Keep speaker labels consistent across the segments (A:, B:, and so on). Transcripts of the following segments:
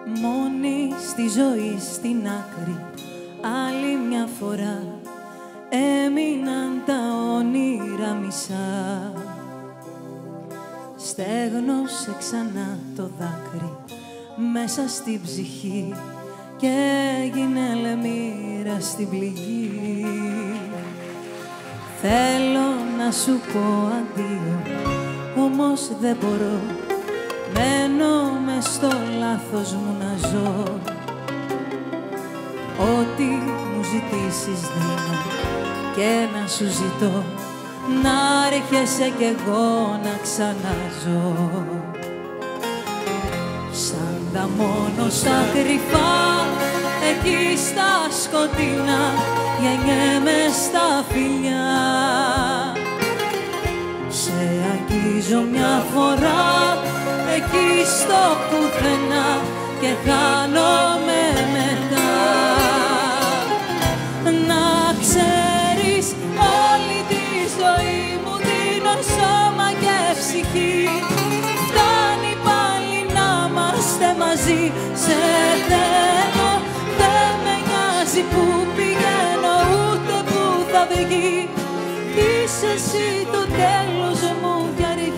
A: Μόνη στη ζωή στην άκρη, άλλη μια φορά έμειναν τα όνειρα μισά. Στέγνωσε ξανά το δάκρυ μέσα στην ψυχή και έγινε λεμύρα στην πληγή. Θέλω να σου πω αντίο, όμως δεν μπορώ. Μένω μες στο λάθος μου να ζω. Ό,τι μου ζητήσεις δίνω και να σου ζητώ, να έρχεσαι κι εγώ να ξαναζώ. Σαν τα μόνο στα κρυφά, εκεί στα σκοτεινά, γεννιέμαι στα φιλιά. Σε αγγίζω μια φορά, εκεί στο πουθενά, και χάνομαι μετά. Να ξέρεις, όλη τη ζωή μου δίνω σώμα και ψυχή. Φτάνει πάλι να είμαστε μαζί, σε θέλω. Δεν με νοιάζει που πηγαίνω, ούτε που θα βγει. Είσαι εσύ το τέλος μου κι αρχή.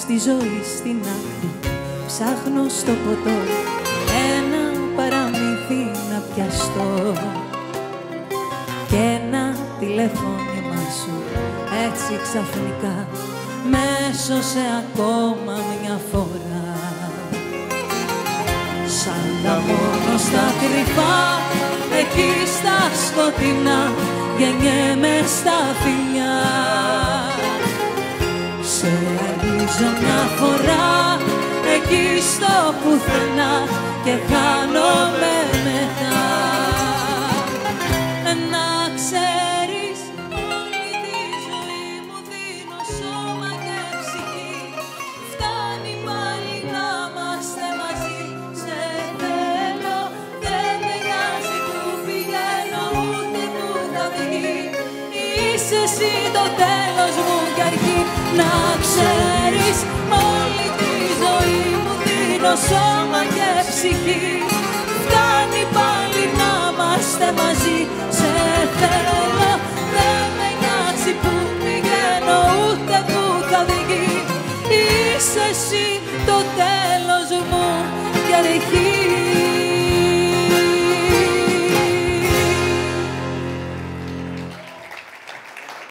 A: Στη ζωή στην άκρη ψάχνω στο ποτό ένα παραμύθι να πιαστώ, και ένα τηλεφώνημα σου έτσι ξαφνικά με έσωσε ακόμα μια φορά. Σαν τα μόνο στα κρυφά, εκεί στα σκοτεινά, γεννιέμαι στα φιλιά. Σε αγγίζω μια φορά, εκεί στο πουθενά, και χάνομαι μετά. Να ξέρεις, όλη τη ζωή μου δίνω σώμα και ψυχή. Φτάνει πάλι να είμαστε μαζί, σε θέλω. Δεν με νοιάζει που πηγαίνω, ούτε που θα βγει. Είσαι εσύ το τέλος μου κι αρχή. Να ξέρεις, όλη τη ζωή μου δίνω σώμα και ψυχή. Φτάνει πάλι να είμαστε μαζί, σε θέλω. Δεν με νοιάζει που πηγαίνω, ούτε που θα βγει. Είσαι εσύ το τέλος μου κι αρχή.